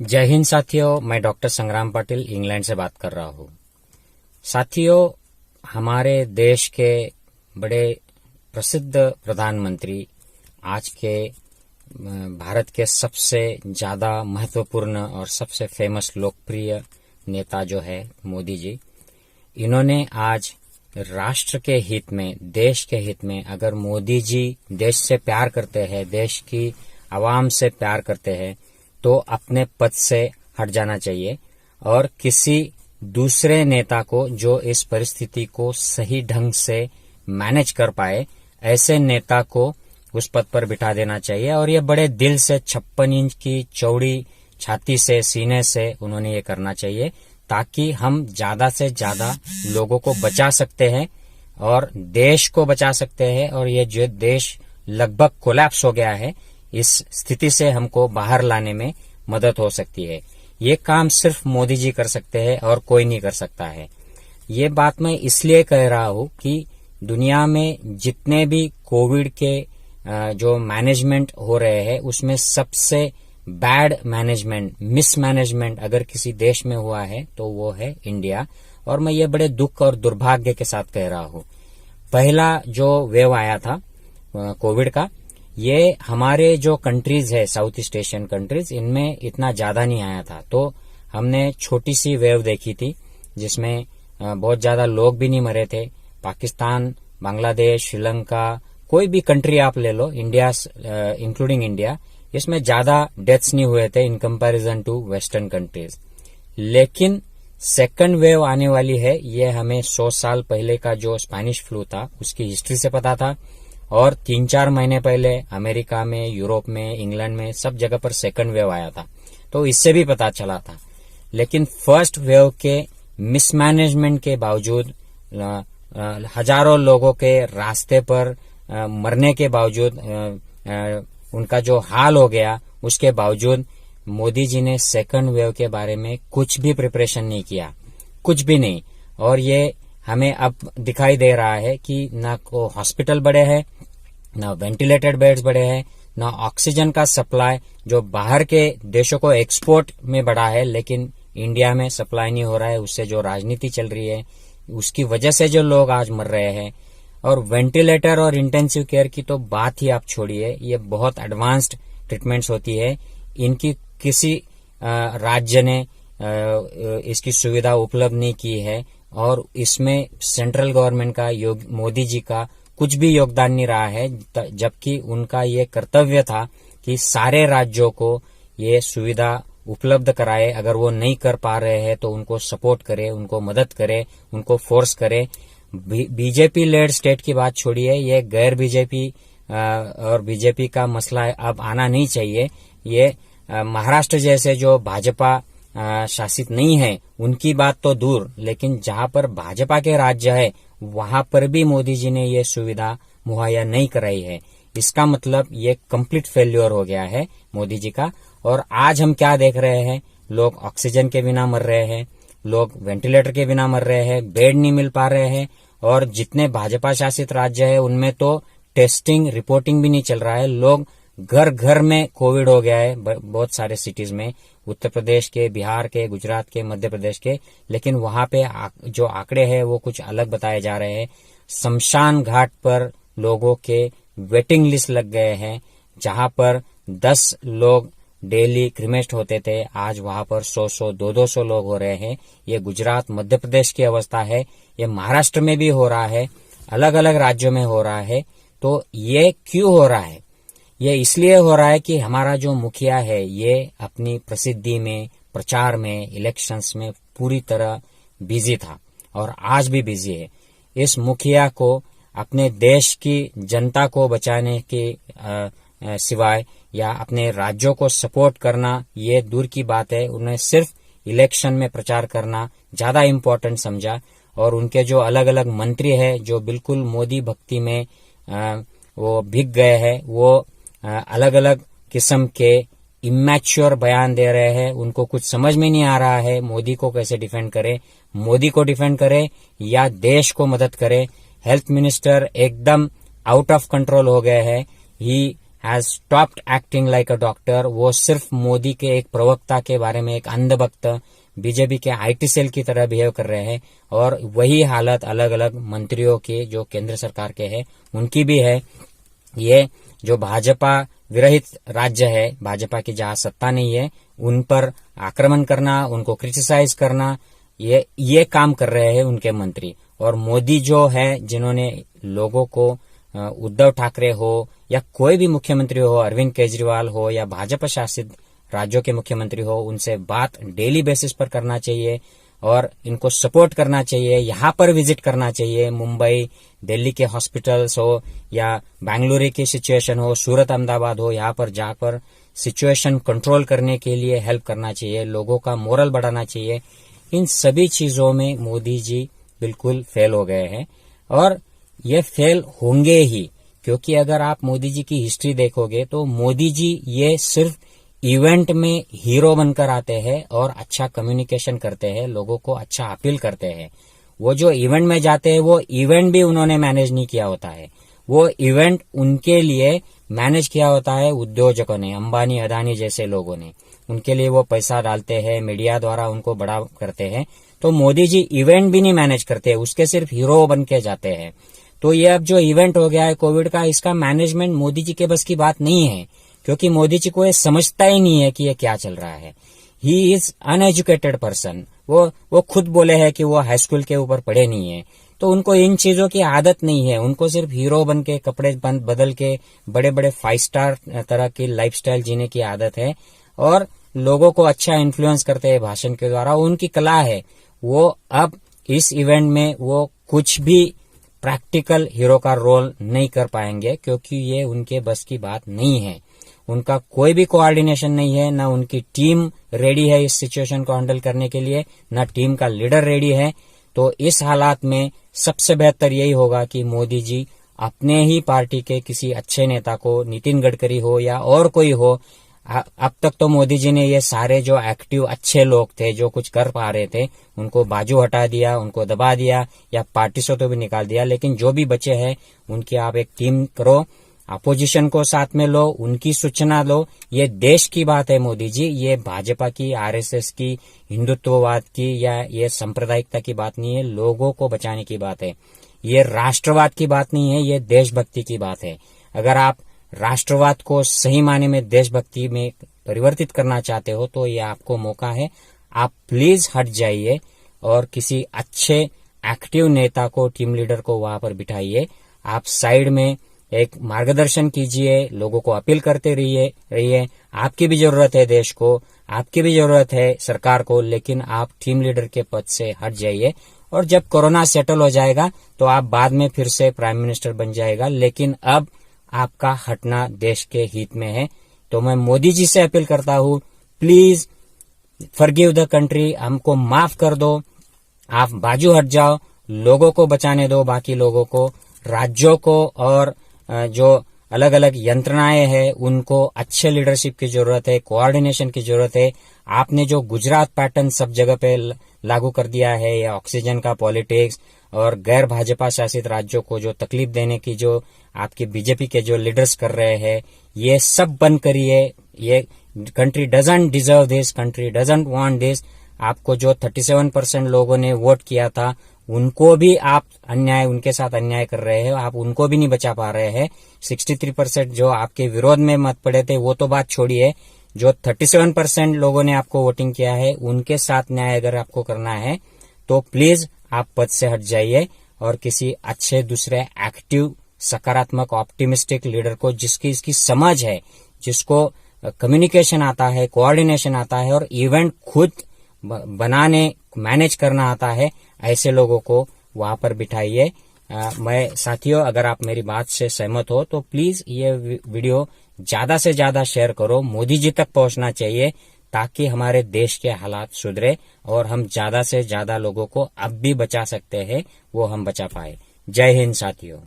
जय हिंद साथियों, मैं डॉक्टर संग्राम पाटिल इंग्लैंड से बात कर रहा हूँ। साथियों, हमारे देश के बड़े प्रसिद्ध प्रधानमंत्री, आज के भारत के सबसे ज्यादा महत्वपूर्ण और सबसे फेमस लोकप्रिय नेता जो है मोदी जी, इन्होंने आज राष्ट्र के हित में, देश के हित में, अगर मोदी जी देश से प्यार करते हैं, देश की आवाम से प्यार करते हैं, तो अपने पद से हट जाना चाहिए और किसी दूसरे नेता को जो इस परिस्थिति को सही ढंग से मैनेज कर पाए, ऐसे नेता को उस पद पर बिठा देना चाहिए। और ये बड़े दिल से 56 इंच की चौड़ी छाती से, सीने से उन्होंने ये करना चाहिए, ताकि हम ज्यादा से ज्यादा लोगों को बचा सकते हैं और देश को बचा सकते हैं। और ये जो देश लगभग कोलैप्स हो गया है, इस स्थिति से हमको बाहर लाने में मदद हो सकती है। ये काम सिर्फ मोदी जी कर सकते हैं और कोई नहीं कर सकता है। ये बात मैं इसलिए कह रहा हूँ कि दुनिया में जितने भी कोविड के जो मैनेजमेंट हो रहे हैं, उसमें सबसे बैड मैनेजमेंट, मिसमैनेजमेंट अगर किसी देश में हुआ है तो वो है इंडिया। और मैं ये बड़े दुख और दुर्भाग्य के साथ कह रहा हूँ। पहला जो वेव आया था कोविड का, ये हमारे जो कंट्रीज है, साउथ ईस्ट एशियन कंट्रीज, इनमें इतना ज्यादा नहीं आया था। तो हमने छोटी सी वेव देखी थी जिसमें बहुत ज्यादा लोग भी नहीं मरे थे। पाकिस्तान, बांग्लादेश, श्रीलंका, कोई भी कंट्री आप ले लो, इंडिया इंक्लूडिंग इंडिया, इसमें ज्यादा डेथ्स नहीं हुए थे in comparison to western countries. लेकिन सेकंड वेव आने वाली है, ये हमें 100 साल पहले का जो स्पेनिश फ्लू था उसकी हिस्ट्री से पता था। और 3-4 महीने पहले अमेरिका में, यूरोप में, इंग्लैंड में, सब जगह पर सेकंड वेव आया था, तो इससे भी पता चला था। लेकिन फर्स्ट वेव के मिसमैनेजमेंट के बावजूद, हजारों लोगों के रास्ते पर मरने के बावजूद, उनका जो हाल हो गया, उसके बावजूद मोदी जी ने सेकंड वेव के बारे में कुछ भी प्रिपरेशन नहीं किया, कुछ भी नहीं। और ये हमें अब दिखाई दे रहा है कि ना को हॉस्पिटल बड़े हैं, ना वेंटिलेटेड बेड्स बड़े हैं, ना ऑक्सीजन का सप्लाई जो बाहर के देशों को एक्सपोर्ट में बढ़ा है, लेकिन इंडिया में सप्लाई नहीं हो रहा है। उससे जो राजनीति चल रही है, उसकी वजह से जो लोग आज मर रहे हैं। और वेंटिलेटर और इंटेंसिव केयर की तो बात ही आप छोड़िए, ये बहुत एडवांस्ड ट्रीटमेंट्स होती है। इनकी किसी राज्य ने इसकी सुविधा उपलब्ध नहीं की है और इसमें सेंट्रल गवर्नमेंट का, मोदी जी का कुछ भी योगदान नहीं रहा है, जबकि उनका ये कर्तव्य था कि सारे राज्यों को ये सुविधा उपलब्ध कराए। अगर वो नहीं कर पा रहे हैं तो उनको सपोर्ट करे, उनको मदद करे, उनको फोर्स करे। बीजेपी लेड स्टेट की बात छोड़िए, ये गैर बीजेपी और बीजेपी का मसला अब आना नहीं चाहिए। ये महाराष्ट्र जैसे जो भाजपा शासित नहीं है, उनकी बात तो दूर, लेकिन जहां पर भाजपा के राज्य है, वहां पर भी मोदी जी ने ये सुविधा मुहैया नहीं कराई है। इसका मतलब ये कंप्लीट फेल्योर हो गया है मोदी जी का। और आज हम क्या देख रहे हैं, लोग ऑक्सीजन के बिना मर रहे हैं, लोग वेंटिलेटर के बिना मर रहे हैं, बेड नहीं मिल पा रहे हैं। और जितने भाजपा शासित राज्य है उनमें तो टेस्टिंग, रिपोर्टिंग भी नहीं चल रहा है। लोग घर घर में कोविड हो गया है, बहुत सारे सिटीज में, उत्तर प्रदेश के, बिहार के, गुजरात के, मध्य प्रदेश के। लेकिन वहां पे जो आंकड़े हैं वो कुछ अलग बताए जा रहे हैं। शमशान घाट पर लोगों के वेटिंग लिस्ट लग गए हैं। जहां पर 10 लोग डेली क्रिमेट होते थे, आज वहां पर 100-100, 200-200 लोग हो रहे हैं। ये गुजरात, मध्य प्रदेश की अवस्था है। ये महाराष्ट्र में भी हो रहा है, अलग अलग राज्यों में हो रहा है। तो ये क्यों हो रहा है? ये इसलिए हो रहा है कि हमारा जो मुखिया है, ये अपनी प्रसिद्धि में, प्रचार में, इलेक्शंस में पूरी तरह बिजी था और आज भी बिजी है। इस मुखिया को अपने देश की जनता को बचाने के सिवाय या अपने राज्यों को सपोर्ट करना, ये दूर की बात है। उन्हें सिर्फ इलेक्शन में प्रचार करना ज्यादा इम्पोर्टेंट समझा। और उनके जो अलग अलग मंत्री है, जो बिल्कुल मोदी भक्ति में वो भीग गए हैं, वो अलग अलग किस्म के इमैच्योर बयान दे रहे हैं। उनको कुछ समझ में नहीं आ रहा है मोदी को कैसे डिफेंड करे, मोदी को डिफेंड करे या देश को मदद करे। हेल्थ मिनिस्टर एकदम आउट ऑफ कंट्रोल हो गए हैं। He has stopped acting like a doctor. वो सिर्फ मोदी के एक प्रवक्ता के बारे में एक अंधभक्त बीजेपी के आईटी सेल की तरह बिहेव कर रहे हैं, और वही हालत अलग अलग मंत्रियों की जो केंद्र सरकार के हैं उनकी भी है। ये जो भाजपा विरहित राज्य है, भाजपा की जहां सत्ता नहीं है, उन पर आक्रमण करना, उनको क्रिटिसाइज करना, ये काम कर रहे हैं उनके मंत्री। और मोदी जो है, जिन्होंने लोगों को उद्धव ठाकरे हो या कोई भी मुख्यमंत्री हो, अरविंद केजरीवाल हो या भाजपा शासित राज्यों के मुख्यमंत्री हो, उनसे बात डेली बेसिस पर करना चाहिए और इनको सपोर्ट करना चाहिए। यहाँ पर विजिट करना चाहिए, मुंबई दिल्ली के हॉस्पिटल्स हो या बेंगलुरु की सिचुएशन हो, सूरत अहमदाबाद हो, यहाँ पर जाकर सिचुएशन कंट्रोल करने के लिए हेल्प करना चाहिए, लोगों का मोरल बढ़ाना चाहिए। इन सभी चीजों में मोदी जी बिल्कुल फेल हो गए हैं और ये फेल होंगे ही, क्योंकि अगर आप मोदी जी की हिस्ट्री देखोगे तो मोदी जी ये सिर्फ इवेंट में हीरो बनकर आते हैं और अच्छा कम्युनिकेशन करते हैं, लोगों को अच्छा अपील करते हैं। वो जो इवेंट में जाते हैं वो इवेंट भी उन्होंने मैनेज नहीं किया होता है, वो इवेंट उनके लिए मैनेज किया होता है उद्योजकों ने, अंबानी अदानी जैसे लोगों ने। उनके लिए वो पैसा डालते हैं, मीडिया द्वारा उनको बड़ा करते हैं। तो मोदी जी इवेंट भी नहीं मैनेज करते, उसके सिर्फ हीरो बन के जाते हैं। तो ये अब जो इवेंट हो गया है कोविड का, इसका मैनेजमेंट मोदी जी के बस की बात नहीं है, क्योंकि मोदी जी को ये समझता ही नहीं है कि ये क्या चल रहा है। He is uneducated person. वो खुद बोले हैं कि वो हाई स्कूल के ऊपर पढ़े नहीं है, तो उनको इन चीजों की आदत नहीं है। उनको सिर्फ हीरो बन के कपड़े बदल के बड़े बड़े 5 स्टार तरह की लाइफस्टाइल जीने की आदत है और लोगों को अच्छा इन्फ्लुएंस करते हैं भाषण के द्वारा, उनकी कला है। वो अब इस इवेंट में वो कुछ भी प्रैक्टिकल हीरो का रोल नहीं कर पाएंगे, क्योंकि ये उनके बस की बात नहीं है। उनका कोई भी कोऑर्डिनेशन नहीं है, ना उनकी टीम रेडी है इस सिचुएशन को हैंडल करने के लिए, ना टीम का लीडर रेडी है। तो इस हालात में सबसे बेहतर यही होगा कि मोदी जी अपने ही पार्टी के किसी अच्छे नेता को, नितिन गडकरी हो या और कोई हो, अब तक तो मोदी जी ने ये सारे जो एक्टिव अच्छे लोग थे, जो कुछ कर पा रहे थे, उनको बाजू हटा दिया, उनको दबा दिया या पार्टी से तो भी निकाल दिया। लेकिन जो भी बचे हैं उनकी आप एक टीम करो, अपोजिशन को साथ में लो, उनकी सूचना लो। ये देश की बात है मोदी जी, ये भाजपा की, आरएसएस की, हिंदुत्ववाद की या ये सांप्रदायिकता की बात नहीं है, लोगों को बचाने की बात है। ये राष्ट्रवाद की बात नहीं है, ये देशभक्ति की बात है। अगर आप राष्ट्रवाद को सही मायने में देशभक्ति में परिवर्तित करना चाहते हो तो ये आपको मौका है। आप प्लीज हट जाइए और किसी अच्छे एक्टिव नेता को, टीम लीडर को वहां पर बिठाइए। आप साइड में एक मार्गदर्शन कीजिए, लोगों को अपील करते रहिए। आपकी भी जरूरत है देश को, आपकी भी जरूरत है सरकार को, लेकिन आप टीम लीडर के पद से हट जाइए। और जब कोरोना सेटल हो जाएगा तो आप बाद में फिर से प्राइम मिनिस्टर बन जाएगा, लेकिन अब आपका हटना देश के हित में है। तो मैं मोदी जी से अपील करता हूं, प्लीज फॉरगिव द कंट्री, हमको माफ कर दो, आप बाजू हट जाओ, लोगों को बचाने दो, बाकी लोगों को, राज्यों को और जो अलग अलग यंत्रणाएं हैं उनको अच्छे लीडरशिप की जरूरत है, कोऑर्डिनेशन की जरूरत है। आपने जो गुजरात पैटर्न सब जगह पे लागू कर दिया है, या ऑक्सीजन का पॉलिटिक्स और गैर भाजपा शासित राज्यों को जो तकलीफ देने की जो आपकी बीजेपी के जो लीडर्स कर रहे हैं, ये सब बंद करिए। ये country doesn't deserve this, country doesn't want this. आपको जो 37% लोगों ने वोट किया था, उनको भी आप उनके साथ अन्याय कर रहे हैं, आप उनको भी नहीं बचा पा रहे हैं। 63% जो आपके विरोध में मत पड़े थे वो तो बात छोड़िए, जो 37% लोगों ने आपको वोटिंग किया है उनके साथ न्याय अगर आपको करना है तो प्लीज आप पद से हट जाइए और किसी अच्छे दूसरे एक्टिव, सकारात्मक, ऑप्टिमिस्टिक लीडर को, जिसकी इसकी समझ है, जिसको कम्युनिकेशन आता है, कोऑर्डिनेशन आता है और इवेंट खुद बनाने, मैनेज करना आता है, ऐसे लोगों को वहां पर बिठाइए। मैं साथियों, अगर आप मेरी बात से सहमत हो तो प्लीज ये वीडियो ज्यादा से ज्यादा शेयर करो, मोदी जी तक पहुंचना चाहिए, ताकि हमारे देश के हालात सुधरे और हम ज्यादा से ज्यादा लोगों को अब भी बचा सकते हैं, वो हम बचा पाए। जय हिंद साथियों।